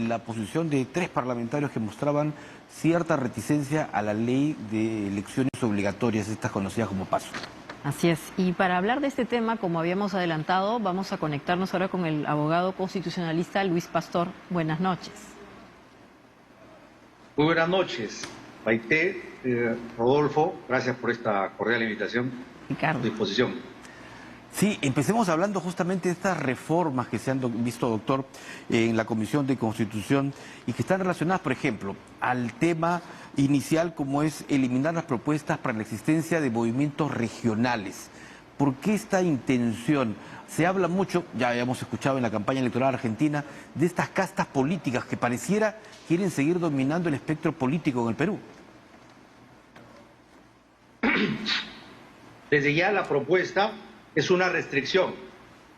la posición de 3 parlamentarios que mostraban cierta reticencia a la ley de elecciones obligatorias, estas conocidas como PASO. Así es. Y para hablar de este tema, como habíamos adelantado, vamos a conectarnos ahora con el abogado constitucionalista Luis Pastor. Buenas noches. Muy buenas noches, Maite, Rodolfo, gracias por esta cordial invitación. Ricardo. A tu disposición. Sí, empecemos hablando justamente de estas reformas que se han visto, doctor, en la Comisión de Constitución y que están relacionadas, por ejemplo, al tema inicial como es eliminar las propuestas para la existencia de movimientos regionales. ¿Por qué esta intención? Se habla mucho, ya habíamos escuchado en la campaña electoral argentina, de estas castas políticas que pareciera quieren seguir dominando el espectro político en el Perú. Desde ya la propuesta es una restricción.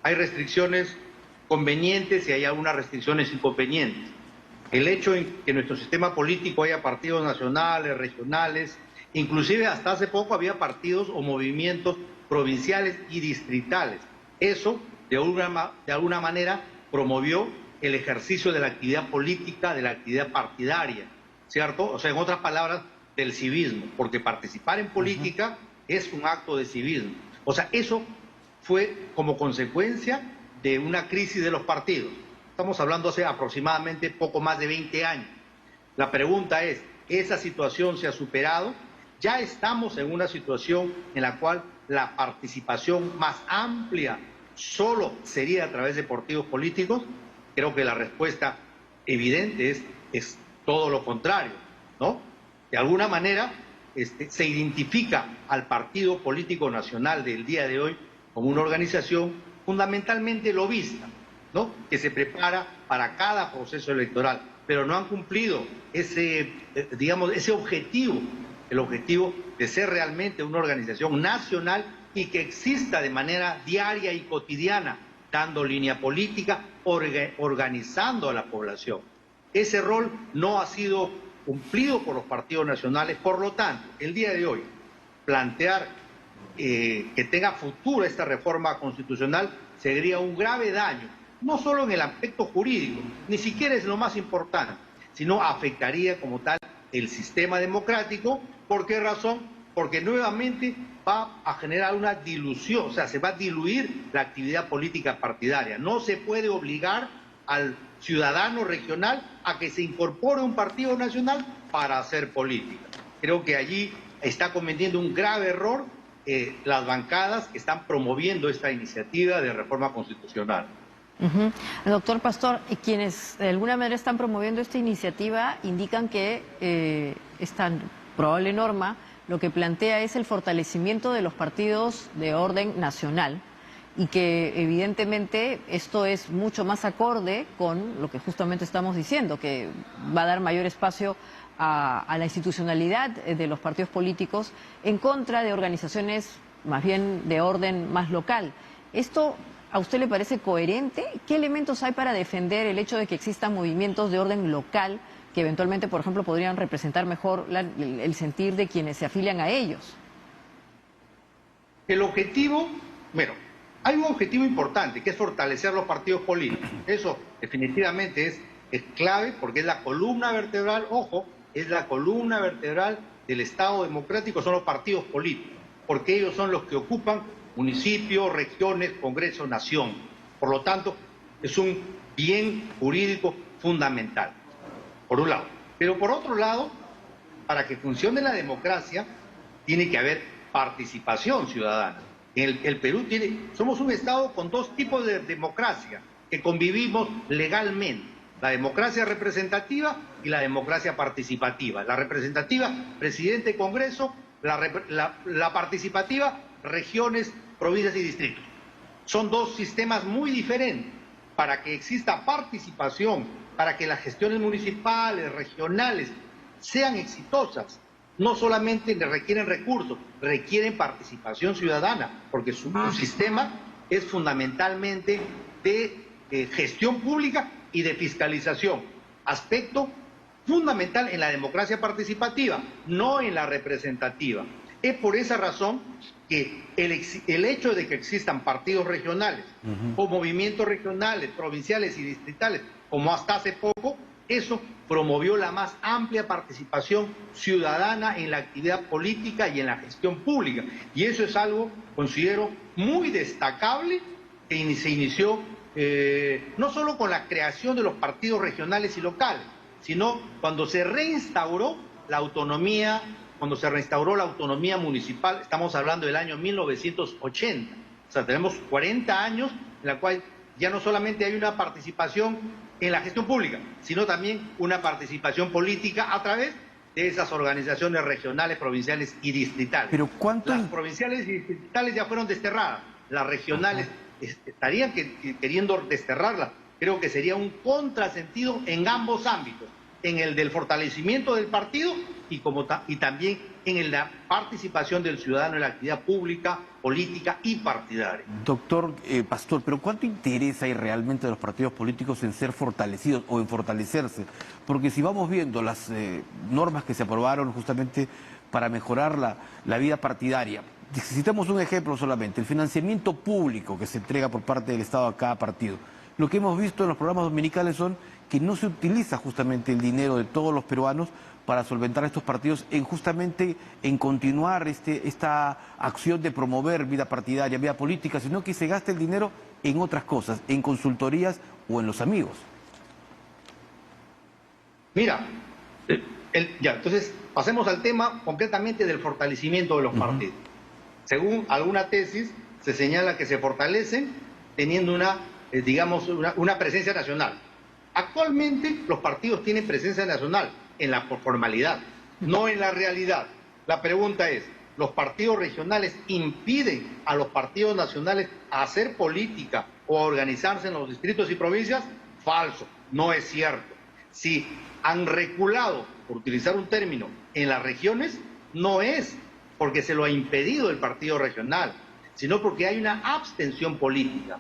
Hay restricciones convenientes y hay algunas restricciones inconvenientes. El hecho en que en nuestro sistema político haya partidos nacionales, regionales, inclusive hasta hace poco había partidos o movimientos provinciales y distritales. Eso, de alguna manera, promovió el ejercicio de la actividad política, de la actividad partidaria, ¿cierto? O sea, en otras palabras, del civismo, porque participar en política es un acto de civismo. O sea, eso fue como consecuencia de una crisis de los partidos. Estamos hablando hace aproximadamente poco más de 20 años. La pregunta es, ¿esa situación se ha superado? ¿Ya estamos en una situación en la cual la participación más amplia solo sería a través de partidos políticos? Creo que la respuesta evidente es todo lo contrario, ¿no? De alguna manera se identifica al Partido Político Nacional del día de hoy como una organización fundamentalmente lobista, ¿no? Que se prepara para cada proceso electoral, pero no han cumplido ese objetivo, el objetivo de ser realmente una organización nacional y que exista de manera diaria y cotidiana, dando línea política, organizando a la población. Ese rol no ha sido cumplido por los partidos nacionales, por lo tanto, el día de hoy, plantear que tenga futuro esta reforma constitucional sería un grave daño, no solo en el aspecto jurídico, ni siquiera es lo más importante, sino afectaría como tal el sistema democrático. ¿Por qué razón? Porque nuevamente va a generar una dilución, o sea, se va a diluir la actividad política partidaria. No se puede obligar al ciudadano regional a que se incorpore a un partido nacional para hacer política. Creo que allí está cometiendo un grave error las bancadas que están promoviendo esta iniciativa de reforma constitucional. Doctor Pastor, quienes de alguna manera están promoviendo esta iniciativa indican que esta probable norma lo que plantea es el fortalecimiento de los partidos de orden nacional y que evidentemente esto es mucho más acorde con lo que justamente estamos diciendo, que va a dar mayor espacio a la institucionalidad de los partidos políticos en contra de organizaciones más bien de orden más local. ¿Esto a usted le parece coherente? ¿Qué elementos hay para defender el hecho de que existan movimientos de orden local que eventualmente, por ejemplo, podrían representar mejor el sentir de quienes se afilian a ellos? El objetivo, bueno, hay un objetivo importante que es fortalecer los partidos políticos. Eso definitivamente es clave porque es la columna vertebral, ojo, es la columna vertebral del Estado democrático, son los partidos políticos, porque ellos son los que ocupan municipios, regiones, Congreso, nación. Por lo tanto, es un bien jurídico fundamental, por un lado. Pero por otro lado, para que funcione la democracia, tiene que haber participación ciudadana. El Perú somos un Estado con dos tipos de democracia que convivimos legalmente: la democracia representativa y la democracia participativa. La representativa, presidente, Congreso; la participativa, regiones, provincias y distritos. Son dos sistemas muy diferentes. Para que exista participación, para que las gestiones municipales, regionales, sean exitosas, no solamente requieren recursos, requieren participación ciudadana, porque su sistema es fundamentalmente de gestión pública y de fiscalización, aspecto fundamental en la democracia participativa, no en la representativa. Es por esa razón que el hecho de que existan partidos regionales o movimientos regionales, provinciales y distritales, como hasta hace poco, Eso promovió la más amplia participación ciudadana en la actividad política y en la gestión pública. Y eso es algo, considero, muy destacable, que se inició no solo con la creación de los partidos regionales y locales, sino cuando se reinstauró la autonomía, municipal. Estamos hablando del año 1980. O sea, tenemos 40 años en la cual ya no solamente hay una participación en la gestión pública, sino también una participación política a través de esas organizaciones regionales, provinciales y distritales. Pero ¿cuánto? Las provinciales y distritales ya fueron desterradas, las regionales estarían queriendo desterrarlas. Creo que sería un contrasentido en ambos ámbitos, en el del fortalecimiento del partido y también en la participación del ciudadano en la actividad pública, política y partidaria. Doctor Pastor, pero ¿cuánto interés hay realmente de los partidos políticos en ser fortalecidos o en fortalecerse? Porque si vamos viendo las normas que se aprobaron justamente para mejorar la vida partidaria, necesitamos un ejemplo solamente, el financiamiento público que se entrega por parte del Estado a cada partido. Lo que hemos visto en los programas dominicales son que no se utiliza justamente el dinero de todos los peruanos para solventar estos partidos justamente en continuar esta acción de promover vida partidaria, vida política, sino que se gasta el dinero en otras cosas, en consultorías o en los amigos. Mira, entonces pasemos al tema concretamente del fortalecimiento de los partidos. Según alguna tesis, se señala que se fortalecen teniendo una presencia nacional. Actualmente los partidos tienen presencia nacional en la formalidad, no en la realidad. La pregunta es, ¿los partidos regionales impiden a los partidos nacionales hacer política o a organizarse en los distritos y provincias? Falso, no es cierto. Si han reculado, por utilizar un término, en las regiones, no es porque se lo ha impedido el partido regional, sino porque hay una abstención política.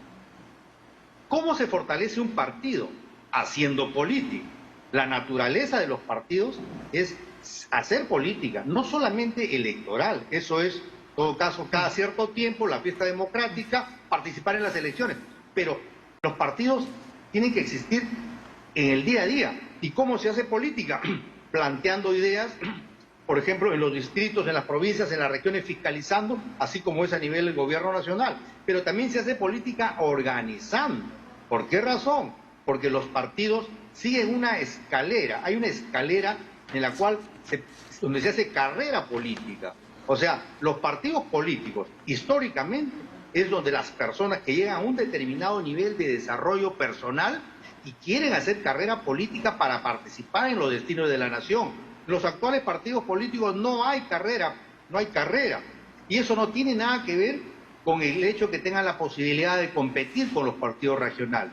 ¿Cómo se fortalece un partido? Haciendo política. La naturaleza de los partidos es hacer política, no solamente electoral. Eso es, en todo caso, cada cierto tiempo, la fiesta democrática, participar en las elecciones. Pero los partidos tienen que existir en el día a día. ¿Y cómo se hace política? Planteando ideas, por ejemplo, en los distritos, en las provincias, en las regiones, fiscalizando, así como es a nivel del gobierno nacional. Pero también se hace política organizando. ¿Por qué razón? Porque los partidos siguen una escalera, hay una escalera en la cual donde se hace carrera política. O sea, los partidos políticos, históricamente, es donde las personas que llegan a un determinado nivel de desarrollo personal y quieren hacer carrera política para participar en los destinos de la nación. Los actuales partidos políticos no hay carrera. Y eso no tiene nada que ver con el hecho que tengan la posibilidad de competir con los partidos regionales.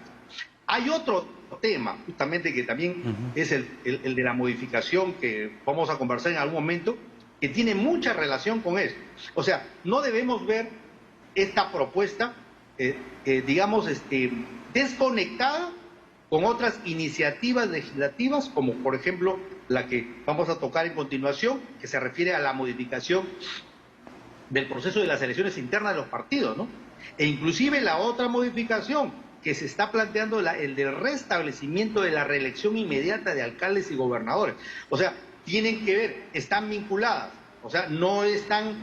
Hay otro tema, justamente, que también es el de la modificación, que vamos a conversar en algún momento, que tiene mucha relación con eso. O sea, no debemos ver esta propuesta, desconectada con otras iniciativas legislativas, como por ejemplo la que vamos a tocar en continuación, que se refiere a la modificación del proceso de las elecciones internas de los partidos, ¿no? E inclusive la otra modificación que se está planteando, el del restablecimiento de la reelección inmediata de alcaldes y gobernadores. O sea, tienen que ver, están vinculadas, o sea, no están,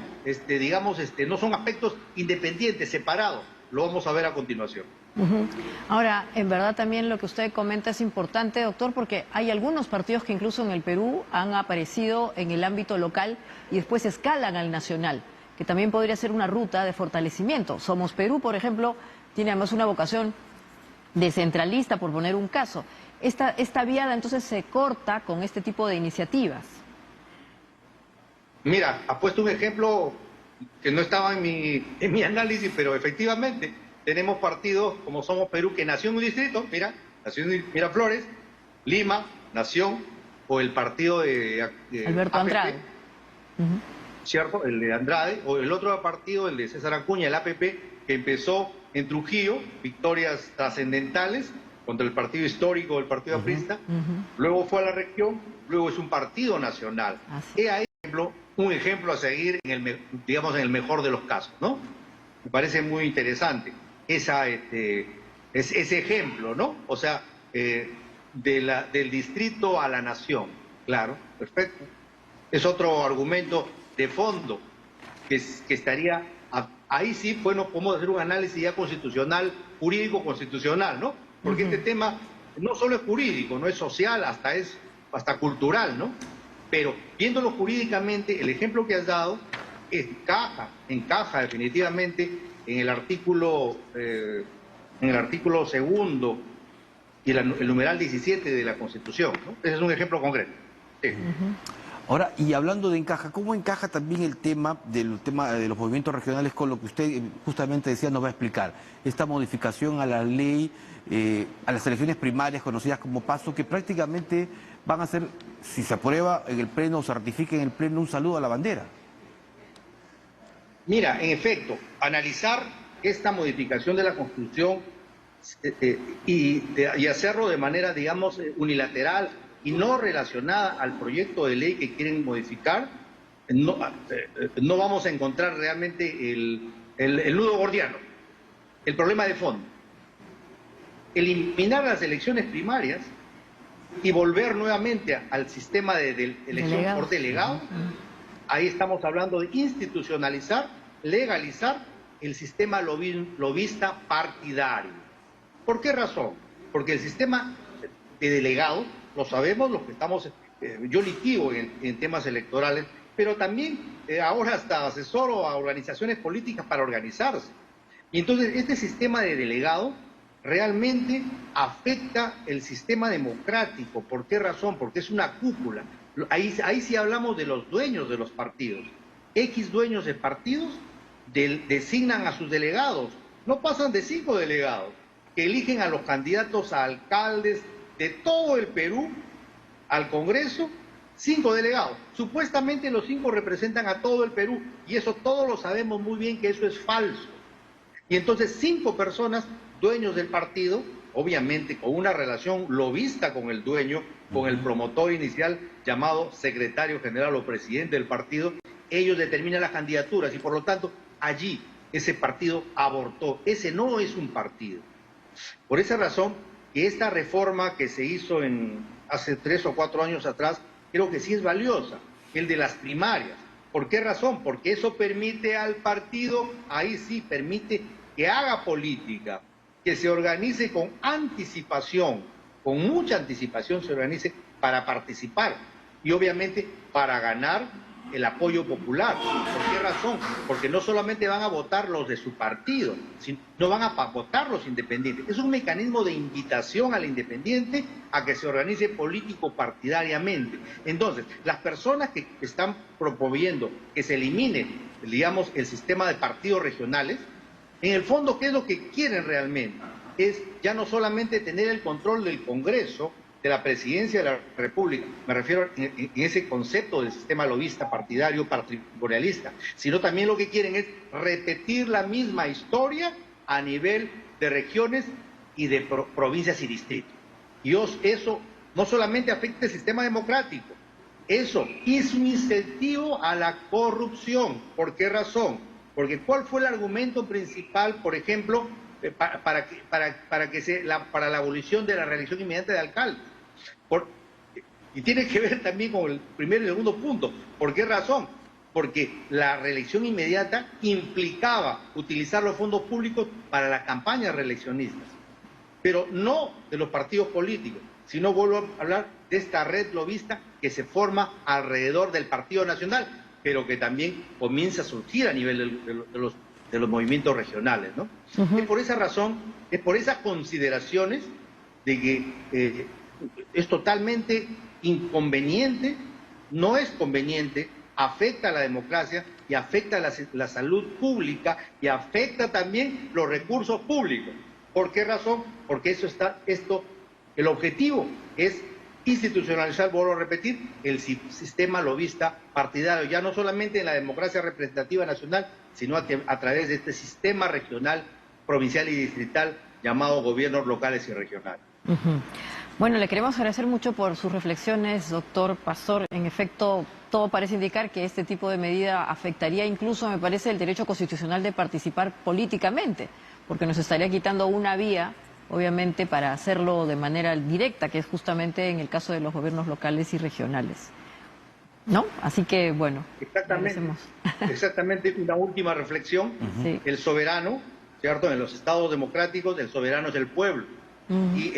no son aspectos independientes, separados. Lo vamos a ver a continuación. Ahora, en verdad también lo que usted comenta es importante, doctor, porque hay algunos partidos que incluso en el Perú han aparecido en el ámbito local y después escalan al nacional, que también podría ser una ruta de fortalecimiento. Somos Perú, por ejemplo, tiene además una vocación descentralista, por poner un caso. Esta viada entonces se corta con este tipo de iniciativas. Mira, ha puesto un ejemplo que no estaba en mi análisis, pero efectivamente tenemos partidos como Somos Perú, que nació en un distrito, nació en Miraflores, Lima, Nación, o el partido de Alberto APP, Andrade. ¿Cierto? El de Andrade, o el otro partido, el de César Acuña, el APP, que empezó en Trujillo, victorias trascendentales contra el partido histórico del partido aprista, luego fue a la región, luego es un partido nacional. He ahí un ejemplo a seguir en el mejor de los casos, ¿no? Me parece muy interesante ese ejemplo, ¿no? O sea, del distrito a la nación. Claro, perfecto. Es otro argumento de fondo que estaría, ahí sí, bueno, podemos hacer un análisis ya constitucional, jurídico constitucional, ¿no? Porque este tema no solo es jurídico, no es social, hasta cultural, ¿no? Pero viéndolo jurídicamente, el ejemplo que has dado encaja definitivamente en el artículo segundo y el numeral 17 de la Constitución, ¿no? Ese es un ejemplo concreto. Sí. Ahora, y hablando de encaja, ¿cómo encaja también el tema de los movimientos regionales con lo que usted justamente decía, nos va a explicar? Esta modificación a la ley, a las elecciones primarias conocidas como PASO, que prácticamente van a ser, si se aprueba en el Pleno o se ratifica en el Pleno, un saludo a la bandera. Mira, en efecto, analizar esta modificación de la Constitución y hacerlo de manera, digamos, unilateral y no relacionada al proyecto de ley que quieren modificar, no vamos a encontrar realmente el nudo gordiano, el problema de fondo. Eliminar las elecciones primarias y volver nuevamente al sistema de elección por delegado, ahí estamos hablando de institucionalizar, legalizar el sistema lobista partidario. ¿Por qué razón? Porque el sistema de delegados, lo sabemos los que estamos, yo litigo en temas electorales, pero también ahora hasta asesoro a organizaciones políticas para organizarse. Y entonces este sistema de delegados realmente afecta el sistema democrático. ¿Por qué razón? Porque es una cúpula. Ahí sí hablamos de los dueños de los partidos. X dueños de partidos designan a sus delegados. No pasan de 5 delegados, que eligen a los candidatos a alcaldes de todo el Perú al Congreso, 5 delegados. Supuestamente los 5 representan a todo el Perú, y eso todos lo sabemos muy bien que eso es falso. Y entonces 5 personas, dueños del partido, obviamente con una relación lobista con el dueño, con el promotor inicial llamado secretario general o presidente del partido, ellos determinan las candidaturas y por lo tanto allí ese partido abortó. Ese no es un partido. Por esa razón que esta reforma que se hizo hace 3 o 4 años atrás, creo que sí es valiosa, el de las primarias. ¿Por qué razón? Porque eso permite al partido, ahí sí permite que haga política, que se organice con anticipación, con mucha anticipación se organice para participar y obviamente para ganar el apoyo popular. ¿Por qué razón? Porque no solamente van a votar los de su partido, sino van a votar los independientes. Es un mecanismo de invitación al independiente a que se organice político-partidariamente. Entonces, las personas que están promoviendo que se elimine, digamos, el sistema de partidos regionales, en el fondo, ¿qué es lo que quieren realmente? Es ya no solamente tener el control del Congreso, de la Presidencia de la República, me refiero en ese concepto del sistema lobista, partidario, patrimonialista, sino también lo que quieren es repetir la misma historia a nivel de regiones y de provincias y distritos. Y eso no solamente afecta el sistema democrático, eso es un incentivo a la corrupción. ¿Por qué razón? Porque ¿cuál fue el argumento principal, por ejemplo, para la abolición de la reelección inmediata de alcalde? Y tiene que ver también con el primer y segundo punto. ¿Por qué razón? Porque la reelección inmediata implicaba utilizar los fondos públicos para las campañas reeleccionistas, pero no de los partidos políticos, sino vuelvo a hablar de esta red lobista que se forma alrededor del Partido Nacional, pero que también comienza a surgir a nivel de los movimientos regionales, ¿no? Es por esa razón, es por esas consideraciones de que es totalmente inconveniente, no es conveniente, afecta a la democracia y afecta a la salud pública y afecta también los recursos públicos. ¿Por qué razón? Porque el objetivo es institucionalizar, vuelvo a repetir, el sistema lobista partidario, ya no solamente en la democracia representativa nacional, sino a través de este sistema regional, provincial y distrital llamado gobiernos locales y regionales. Bueno, le queremos agradecer mucho por sus reflexiones, doctor Pastor. En efecto, todo parece indicar que este tipo de medida afectaría incluso, me parece, el derecho constitucional de participar políticamente, porque nos estaría quitando una vía obviamente para hacerlo de manera directa, que es justamente en el caso de los gobiernos locales y regionales. ¿No? Así que, bueno. Exactamente, una última reflexión. Sí. El soberano, ¿cierto? En los estados democráticos, el soberano es el pueblo. Y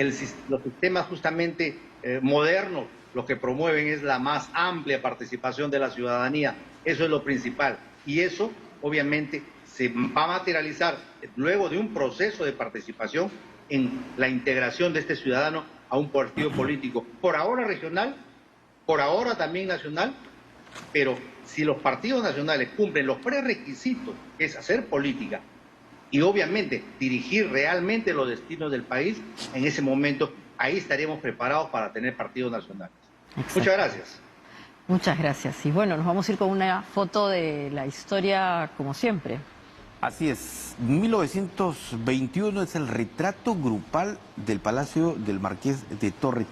los sistemas justamente modernos lo que promueven es la más amplia participación de la ciudadanía. Eso es lo principal. Y eso, obviamente, se va a materializar luego de un proceso de participación en la integración de este ciudadano a un partido político, por ahora regional, por ahora también nacional, pero si los partidos nacionales cumplen los prerequisitos, que es hacer política y obviamente dirigir realmente los destinos del país, en ese momento ahí estaríamos preparados para tener partidos nacionales. Exacto. Muchas gracias. Muchas gracias. Y bueno, nos vamos a ir con una foto de la historia como siempre. Así es, 1921 es el retrato grupal del Palacio del Marqués de Torre.